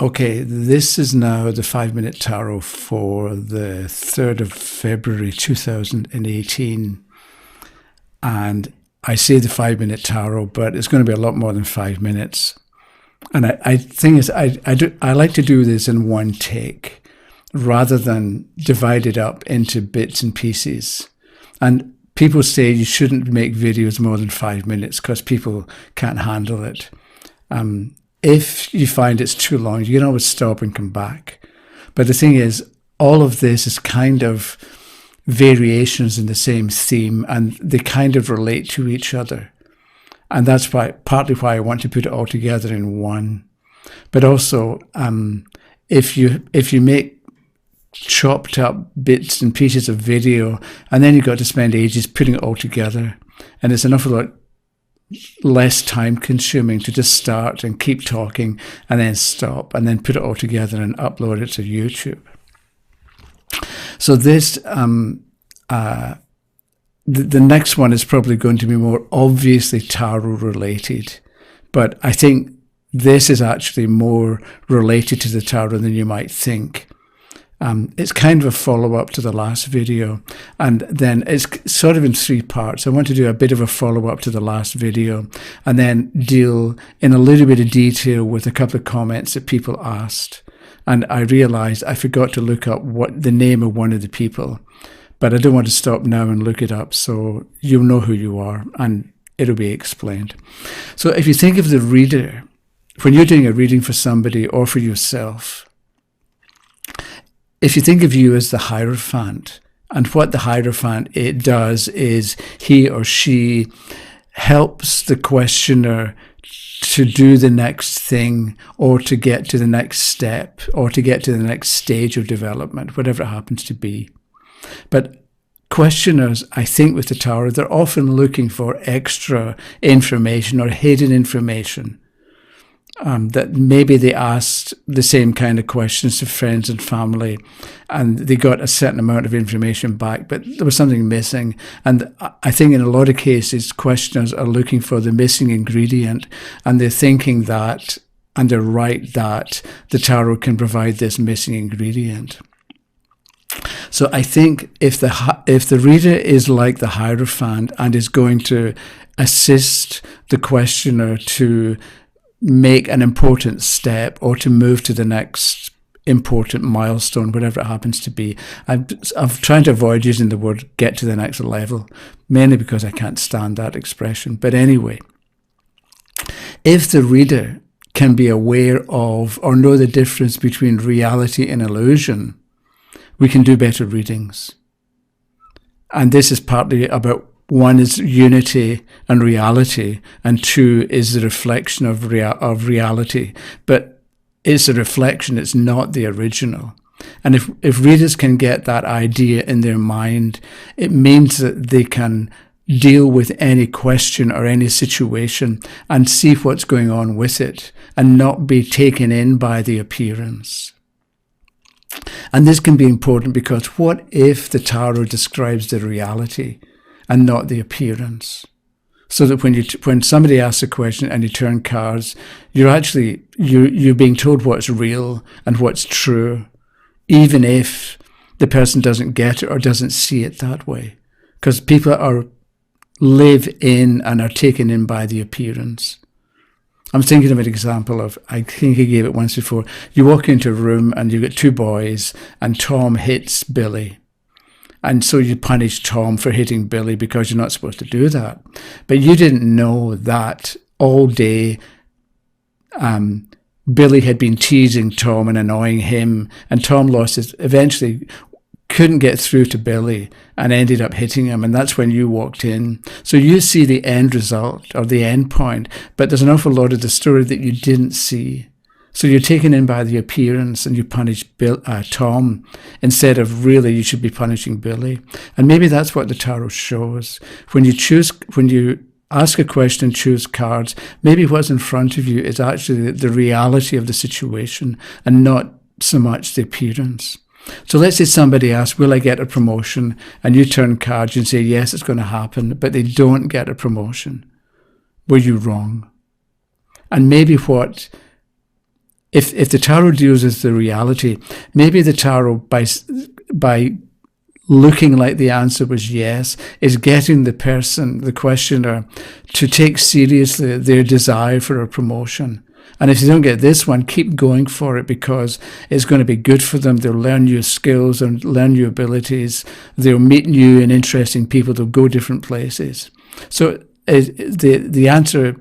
Okay, this is now the 5 Minute Tarot for the 3rd of February 2018. And I say the 5 Minute Tarot, but it's going to be a lot more than 5 minutes. And I think I like to do this in one take rather than divide it up into bits and pieces. And people say you shouldn't make videos more than 5 minutes because people can't handle it. If you find it's too long, you can always stop and come back. But the thing is, all of this is kind of variations in the same theme, and they kind of relate to each other. And that's partly why I want to put it all together in one. But also, if you make chopped up bits and pieces of video, and then you've got to spend ages putting it all together, and it's an awful lot less time consuming to just start and keep talking and then stop and then put it all together and upload it to YouTube. So this, the next one is probably going to be more obviously tarot related, but I think this is actually more related to the tarot than you might think. It's kind of a follow-up to the last video, and then it's sort of in 3 parts. I want to do a bit of a follow-up to the last video and then deal in a little bit of detail with a couple of comments that people asked. And I realized I forgot to look up what the name of one of the people, but I don't want to stop now and look it up, so you'll know who you are and it'll be explained. So if you think of the reader, when you're doing a reading for somebody or for yourself, if you think of you as the Hierophant, and what the Hierophant it does is he or she helps the questioner to do the next thing, or to get to the next step, or to get to the next stage of development, whatever it happens to be. But questioners, I think with the tarot, they're often looking for extra information or hidden information. That maybe they asked the same kind of questions to friends and family and they got a certain amount of information back, but there was something missing. And I think in a lot of cases, questioners are looking for the missing ingredient, and they're thinking that, and they're right, that the tarot can provide this missing ingredient. So I think if the reader is like the Hierophant and is going to assist the questioner to make an important step or to move to the next important milestone, whatever it happens to be. I'm trying to avoid using the word get to the next level, mainly because I can't stand that expression. But anyway, if the reader can be aware of or know the difference between reality and illusion, we can do better readings. And this is partly about, one is unity and reality, and 2 is the reflection of reality. But it's a reflection, it's not the original. And if readers can get that idea in their mind, it means that they can deal with any question or any situation and see what's going on with it and not be taken in by the appearance. And this can be important because what if the tarot describes the reality and not the appearance? So that when somebody asks a question and you turn cards, you're being told what's real and what's true, even if the person doesn't get it or doesn't see it that way. Because people live in and are taken in by the appearance. I'm thinking of an example of, I think I gave it once before. You walk into a room and you've got 2 boys and Tom hits Billy. And so you punish Tom for hitting Billy because you're not supposed to do that. But you didn't know that all day Billy had been teasing Tom and annoying him, and Tom eventually couldn't get through to Billy and ended up hitting him, and that's when you walked in. So you see the end result or the end point, but there's an awful lot of the story that you didn't see. So you're taken in by the appearance and you punish Tom instead of really you should be punishing Billy. And maybe that's what the tarot shows. When you ask a question and choose cards, maybe what's in front of you is actually the reality of the situation and not so much the appearance. So let's say somebody asks, will I get a promotion? And you turn cards and say, yes, it's going to happen, but they don't get a promotion. Were you wrong? And maybe what if the tarot deals with the reality, maybe the tarot, by looking like the answer was yes, is getting the person, the questioner, to take seriously their desire for a promotion. And if you don't get this one, keep going for it, because it's going to be good for them. They'll learn new skills and learn new abilities. They'll meet new and interesting people. They'll go different places. So the answer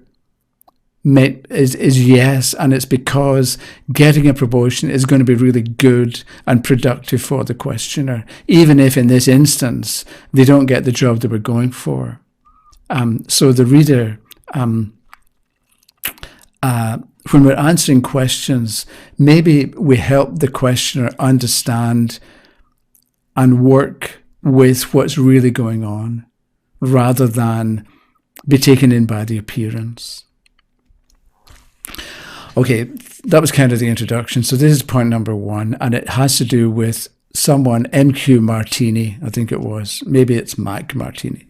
is yes, and it's because getting a promotion is going to be really good and productive for the questioner, even if in this instance they don't get the job they were going for. So the reader, when we're answering questions, maybe we help the questioner understand and work with what's really going on, rather than be taken in by the appearance. Okay, that was kind of the introduction. So this is point number 1, and it has to do with someone, MQ Martini, I think it was. Maybe it's Mac Martini.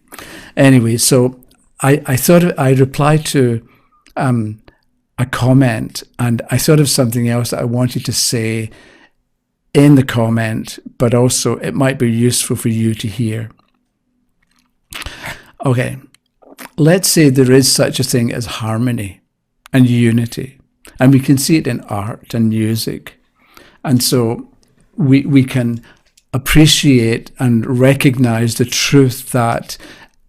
Anyway, so I thought I'd reply to a comment, and I thought of something else that I wanted to say in the comment, but also it might be useful for you to hear. Okay, let's say there is such a thing as harmony and unity, and we can see it in art and music. And so we can appreciate and recognize the truth that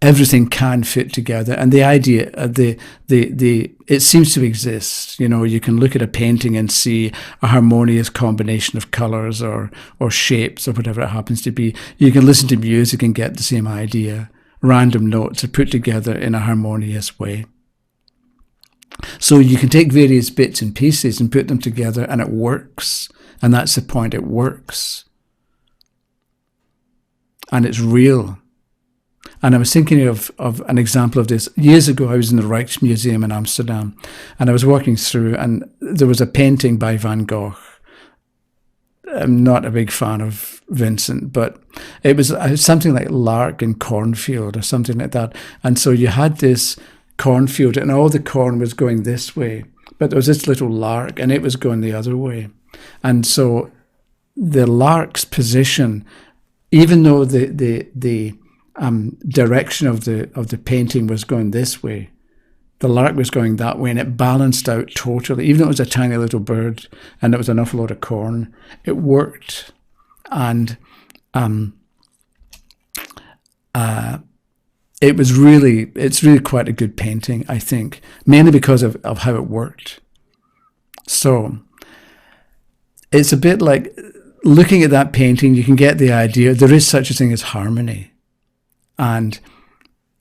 everything can fit together, and the idea, it seems to exist. You know, you can look at a painting and see a harmonious combination of colors or shapes or whatever it happens to be. You can listen to music and get the same idea. Random notes are put together in a harmonious way. So you can take various bits and pieces and put them together, and it works. And that's the point, it works. And it's real. And I was thinking of an example of this. Years ago, I was in the Rijksmuseum in Amsterdam, and I was walking through, and there was a painting by Van Gogh. I'm not a big fan of Vincent, but it was something like Lark and Cornfield or something like that. And so you had this cornfield, and all the corn was going this way, but there was this little lark, and it was going the other way. And so the lark's position, even though the direction of the painting was going this way, the lark was going that way, and it balanced out totally. Even though it was a tiny little bird and it was an awful lot of corn, it worked. And it's really quite a good painting, I think, mainly because of how it worked. So it's a bit like looking at that painting, you can get the idea there is such a thing as harmony. And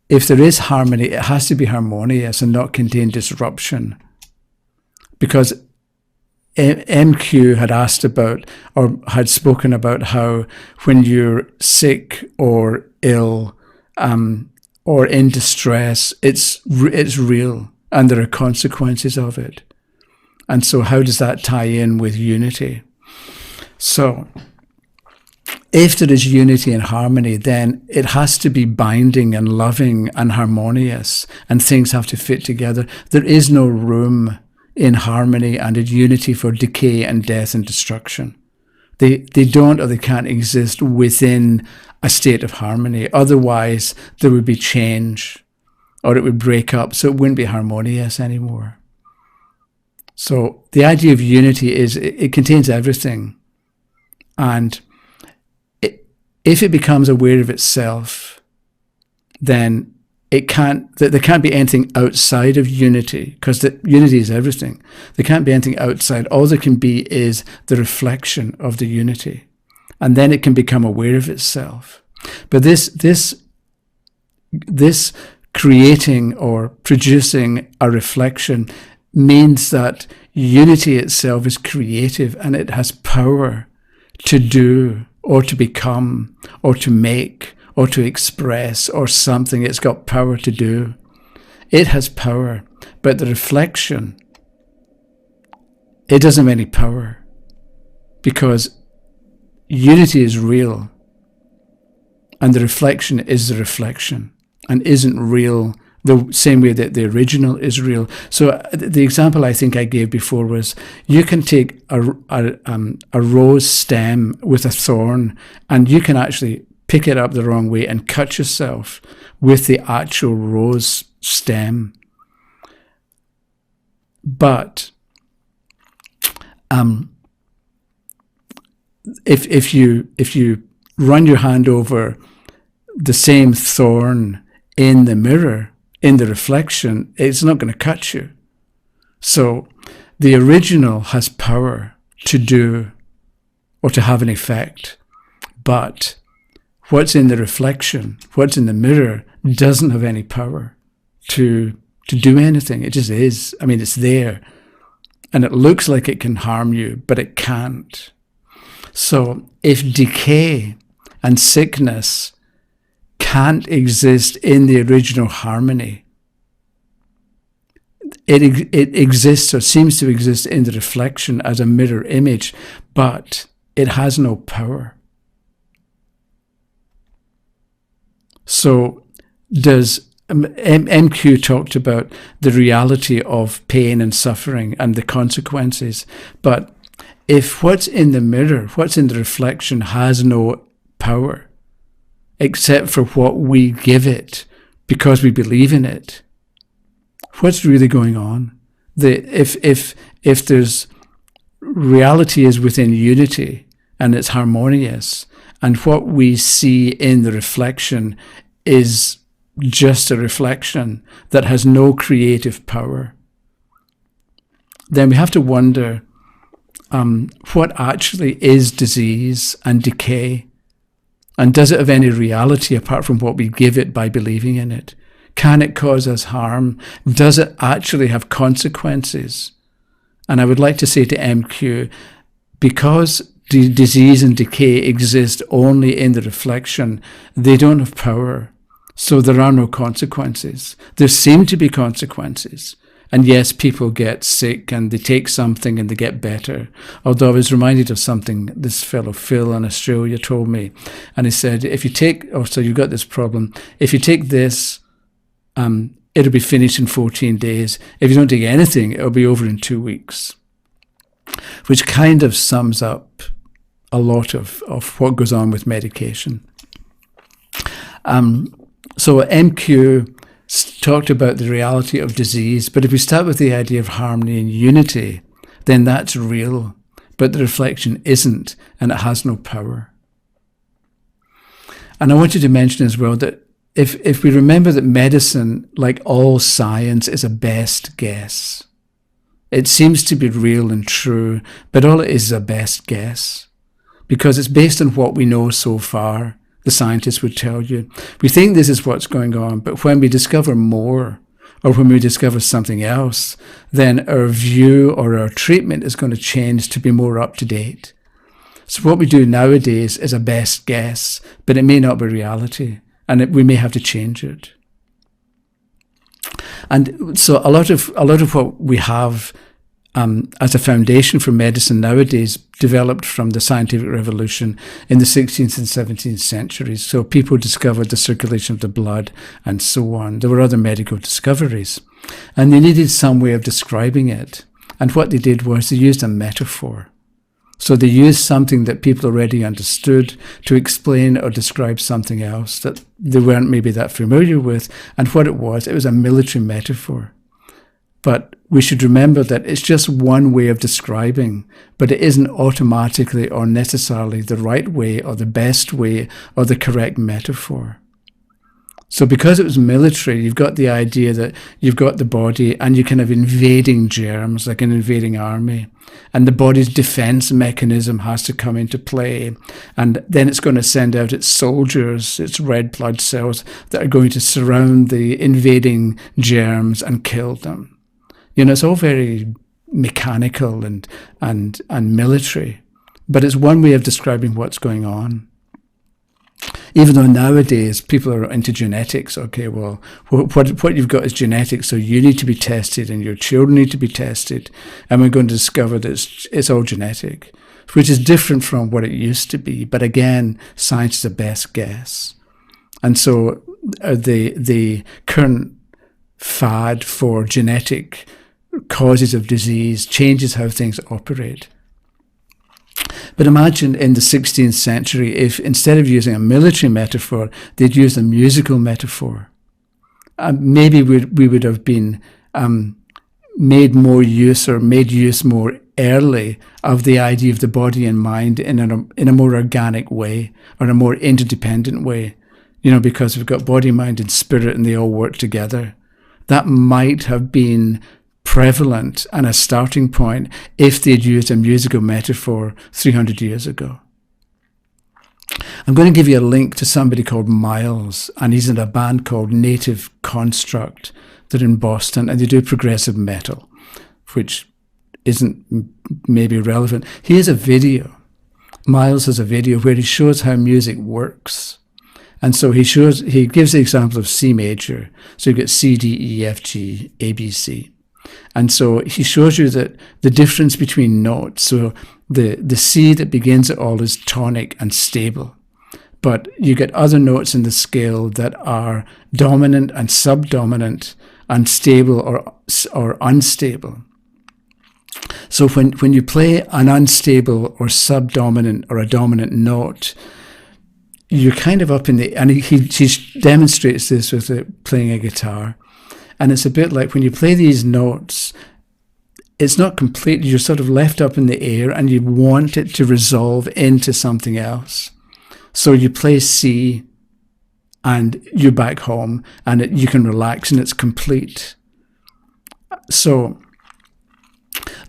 if there is harmony, it has to be harmonious and not contain disruption. Because MQ had asked about, or had spoken about, how when you're sick or ill or in distress, it's real and there are consequences of it. And so how does that tie in with unity? So if there is unity and harmony, then it has to be binding and loving and harmonious, and things have to fit together. There is no room in harmony and in unity for decay and death and destruction. They don't, or they can't exist within a state of harmony. Otherwise, there would be change, or it would break up, so it wouldn't be harmonious anymore. So the idea of unity is it contains everything. And if it becomes aware of itself, then there can't be anything outside of unity, because unity is everything. There can't be anything outside. All there can be is the reflection of the unity. And then it can become aware of itself. But this creating or producing a reflection means that unity itself is creative, and it has power to do or to become or to make or to express or something. It's got power to do. It has power, but the reflection, it doesn't have any power, because unity is real and the reflection is the reflection and isn't real the same way that the original is real. So the example I think I gave before was you can take a rose stem with a thorn, and you can actually pick it up the wrong way and cut yourself with the actual rose stem. But if you run your hand over the same thorn in the mirror, in the reflection, it's not going to cut you. So the original has power to do or to have an effect, but what's in the reflection, what's in the mirror, doesn't have any power to do anything. It just is. I mean, it's there, and it looks like it can harm you, but it can't. So if decay and sickness can't exist in the original harmony, it exists or seems to exist in the reflection as a mirror image, but it has no power. So does MQ talked about the reality of pain and suffering and the consequences, but if what's in the mirror, what's in the reflection has no power except for what we give it because we believe in it, what's really going on? If there's reality is within unity and it's harmonious, and what we see in the reflection is just a reflection that has no creative power, then we have to wonder what actually is disease and decay, and does it have any reality apart from what we give it by believing in it? Can it cause us harm? Does it actually have consequences? And I would like to say to MQ, because disease and decay exist only in the reflection, they don't have power. So there are no consequences. There seem to be consequences. And yes, people get sick and they take something and they get better. Although I was reminded of something this fellow Phil in Australia told me. And he said, if you take, so you've got this problem, if you take this, it'll be finished in 14 days. If you don't take anything, it'll be over in 2 weeks. Which kind of sums up a lot of what goes on with medication. So MQ talked about the reality of disease, but if we start with the idea of harmony and unity, then that's real, but the reflection isn't, and it has no power. And I wanted to mention as well that if we remember that medicine, like all science, is a best guess. It seems to be real and true, but all it is a best guess, because it's based on what we know so far. The scientists would tell you, we think this is what's going on, but when we discover more, or when we discover something else, then our view or our treatment is going to change to be more up to date. So what we do nowadays is a best guess, but it may not be reality, and we may have to change it. And so a lot of what we have as a foundation for medicine nowadays developed from the scientific revolution in the 16th and 17th centuries. So people discovered the circulation of the blood and so on. There were other medical discoveries, and they needed some way of describing it. And what they did was they used a metaphor. So they used something that people already understood to explain or describe something else that they weren't maybe that familiar with. And what it was a military metaphor. But we should remember that it's just one way of describing, but it isn't automatically or necessarily the right way or the best way or the correct metaphor. So because it was military, you've got the idea that you've got the body and you can have invading germs, like an invading army, and the body's defense mechanism has to come into play, and then it's going to send out its soldiers, its red blood cells, that are going to surround the invading germs and kill them. You know, it's all very mechanical and military, but it's one way of describing what's going on. Even though nowadays people are into genetics, okay, well, what you've got is genetics, so you need to be tested and your children need to be tested, and we're going to discover that it's all genetic, which is different from what it used to be. But again, science is a best guess. And so the current fad for genetic causes of disease, changes how things operate. But imagine in the 16th century, if instead of using a military metaphor, they'd used a musical metaphor. Maybe we would have been made use more early of the idea of the body and mind in a more organic way, or a more interdependent way, because we've got body, mind, and spirit, and they all work together. That might have been prevalent and a starting point if they'd used a musical metaphor 300 years ago. I'm going to give you a link to somebody called Myles, and he's in a band called Native Construct. They're in Boston, and they do progressive metal, which isn't maybe relevant. He has a video. Myles has a video where he shows how music works. And so he gives the example of C major. So you get C, D, E, F, G, A, B, C. And so he shows you that the difference between notes. So the C that begins it all is tonic and stable. But you get other notes in the scale that are dominant and subdominant and stable or unstable. So when you play an unstable or subdominant or a dominant note, you're kind of up in the, and he demonstrates this with playing a guitar. And it's a bit like when you play these notes, it's not complete, you're sort of left up in the air and you want it to resolve into something else. So you play C and you're back home and you can relax and it's complete. So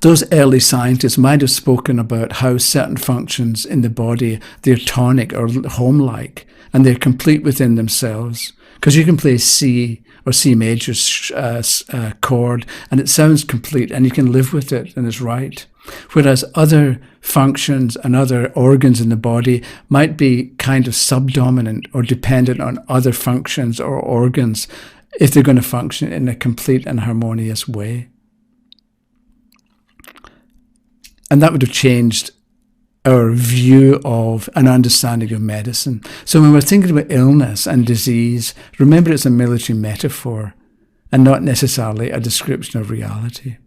those early scientists might have spoken about how certain functions in the body, they're tonic or home-like, and they're complete within themselves. Because you can play C or C major chord, and it sounds complete, and you can live with it, and it's right. Whereas other functions and other organs in the body might be kind of subdominant or dependent on other functions or organs if they're going to function in a complete and harmonious way. And that would have changed our view of an understanding of medicine. So when we're thinking about illness and disease, remember it's a military metaphor and not necessarily a description of reality.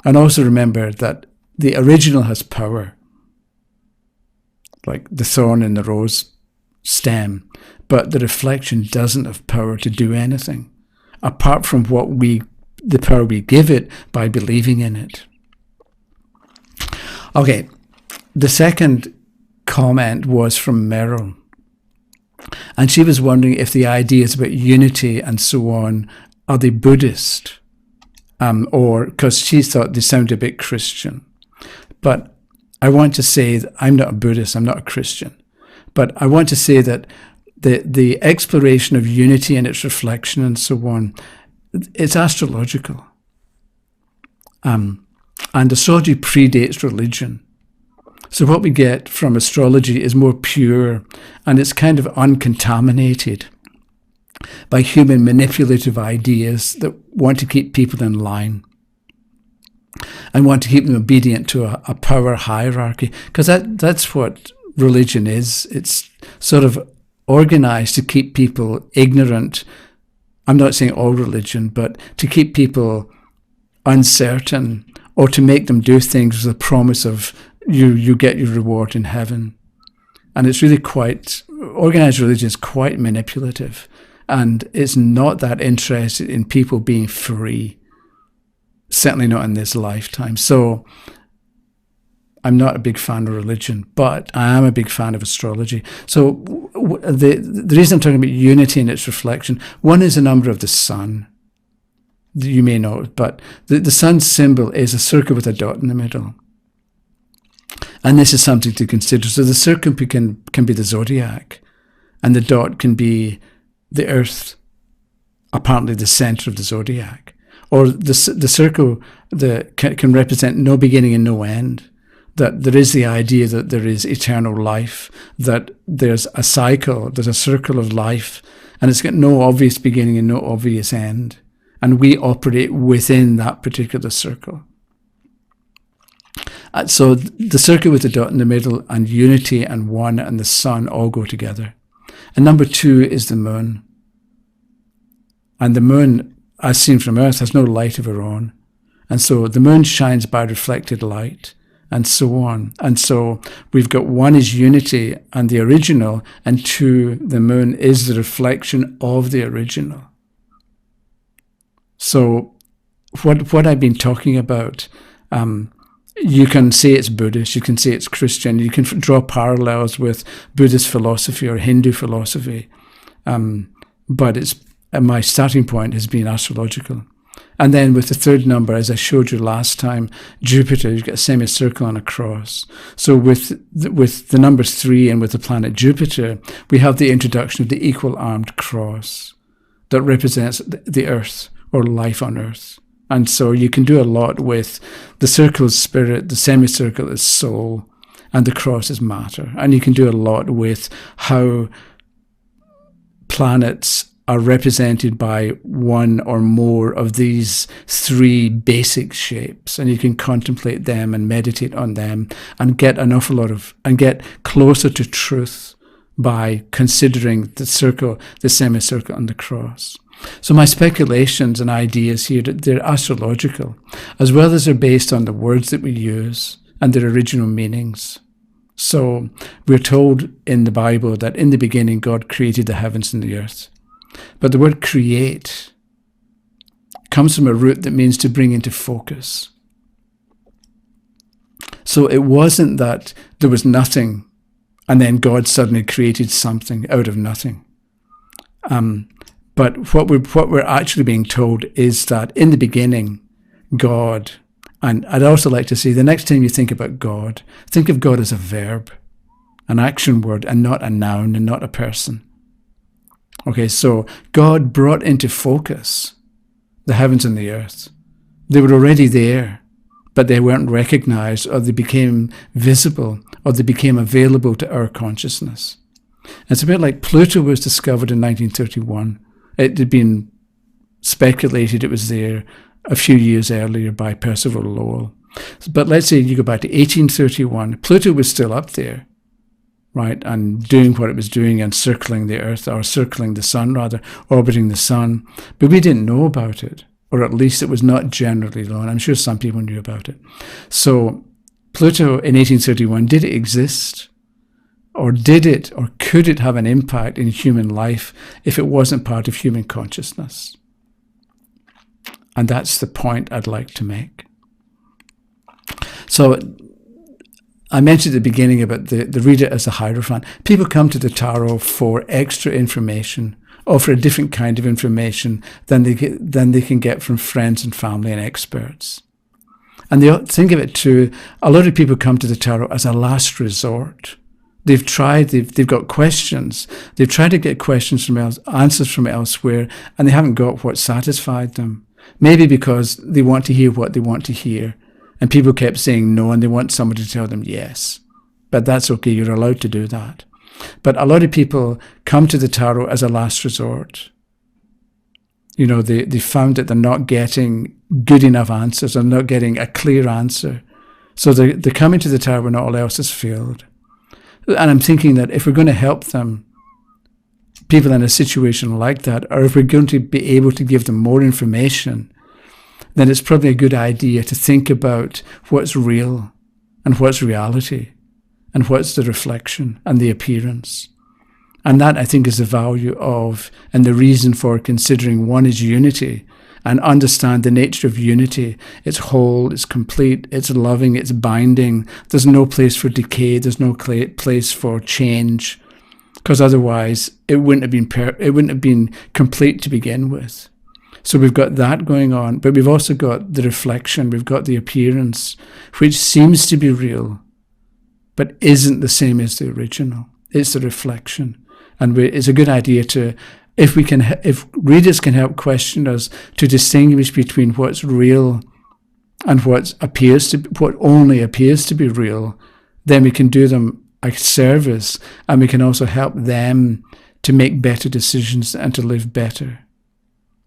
And also remember that the original has power, like the thorn in the rose stem, but the reflection doesn't have power to do anything, apart from the power we give it by believing in it. Okay, the second comment was from Merrill. And she was wondering if the ideas about unity and so on, are they Buddhist? Or because she thought they sounded a bit Christian. But I want to say that I'm not a Buddhist, I'm not a Christian. But I want to say that the exploration of unity and its reflection and so on, it's astrological. And astrology predates religion. So what we get from astrology is more pure, and it's kind of uncontaminated by human manipulative ideas that want to keep people in line and want to keep them obedient to a power hierarchy. Because that's what religion is. It's sort of organized to keep people ignorant. I'm not saying all religion, but to keep people uncertain, or to make them do things with the promise of you get your reward in heaven. And it's really organized religion is quite manipulative, and it's not that interested in people being free, certainly not in this lifetime. So I'm not a big fan of religion, but I am a big fan of astrology. So the reason I'm talking about unity and its reflection, one is the number of the sun. You may know, but the sun's symbol is a circle with a dot in the middle. And this is something to consider. So the circle can be the zodiac, and the dot can be the earth, apparently the center of the zodiac. Or the circle can represent no beginning and no end, that there is the idea that there is eternal life, that there's a cycle, there's a circle of life, and it's got no obvious beginning and no obvious end. And we operate within that particular circle. So the circle with the dot in the middle and unity and one and the sun all go together. And number two is the moon. And the moon, as seen from Earth, has no light of her own. And so the moon shines by reflected light, and so on. And so we've got one is unity and the original, and two, the moon is the reflection of the original. So what I've been talking about, you can say it's Buddhist, you can say it's Christian, you can draw parallels with Buddhist philosophy or Hindu philosophy, but my starting point has been astrological. And then with the third number, as I showed you last time, Jupiter, you've got a semicircle and a cross. So with the numbers 3 and with the planet Jupiter, we have the introduction of the equal armed cross that represents the Earth or life on Earth. And so you can do a lot with the circle is spirit, the semicircle is soul, and the cross is matter. And you can do a lot with how planets are represented by one or more of these 3 basic shapes, and you can contemplate them and meditate on them and get get closer to truth by considering the circle, the semicircle, and the cross. So my speculations and ideas here, they're astrological, as well as they're based on the words that we use and their original meanings. So we're told in the Bible that in the beginning God created the heavens and the earth. But the word create comes from a root that means to bring into focus. So it wasn't that there was nothing and then God suddenly created something out of nothing. But what we're actually being told is that in the beginning, God, and I'd also like to say the next time you think about God, think of God as a verb, an action word, and not a noun and not a person. Okay, so God brought into focus the heavens and the earth. They were already there, but they weren't recognized, or they became visible, or they became available to our consciousness. It's a bit like Pluto was discovered in 1931. It had been speculated it was there a few years earlier by Percival Lowell. But let's say you go back to 1831, Pluto was still up there, right, and doing what it was doing and circling the Earth, or circling the Sun rather, orbiting the Sun. But we didn't know about it, or at least it was not generally known. I'm sure some people knew about it. So Pluto in 1831, did it exist? Or did it, or could it have an impact in human life if it wasn't part of human consciousness? And that's the point I'd like to make. So I mentioned at the beginning about the reader as a hierophant. People come to the tarot for extra information, or for a different kind of information than they can get from friends and family and experts. And they think of it too, a lot of people come to the tarot as a last resort. They've got questions. They've tried to get answers from elsewhere, and they haven't got what satisfied them. Maybe because they want to hear what they want to hear, and people kept saying no, and they want somebody to tell them yes. But that's okay, you're allowed to do that. But a lot of people come to the tarot as a last resort. You know, they found that they're not getting good enough answers, or not getting a clear answer. So they're coming to the tarot when all else has failed. And I'm thinking that if we're going to help them, people in a situation like that, or if we're going to be able to give them more information, then it's probably a good idea to think about what's real and what's reality and what's the reflection and the appearance. And that, I think, is the value of and the reason for considering one is unity, and understand the nature of unity. It's whole, it's complete, it's loving, it's binding. There's no place for decay, there's no place for change, because otherwise it wouldn't have been complete to begin with. So we've got that going on, but we've also got the reflection, we've got the appearance, which seems to be real, but isn't the same as the original. It's the reflection. And it's a good idea to, if readers can help question us to distinguish between what's real and what only appears to be real, then we can do them a service, and we can also help them to make better decisions and to live better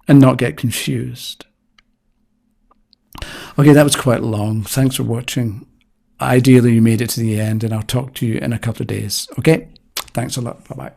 and not get confused. Okay, that was quite long. Thanks for watching. Ideally, you made it to the end, and I'll talk to you in a couple of days. Okay? Thanks a lot. Bye-bye.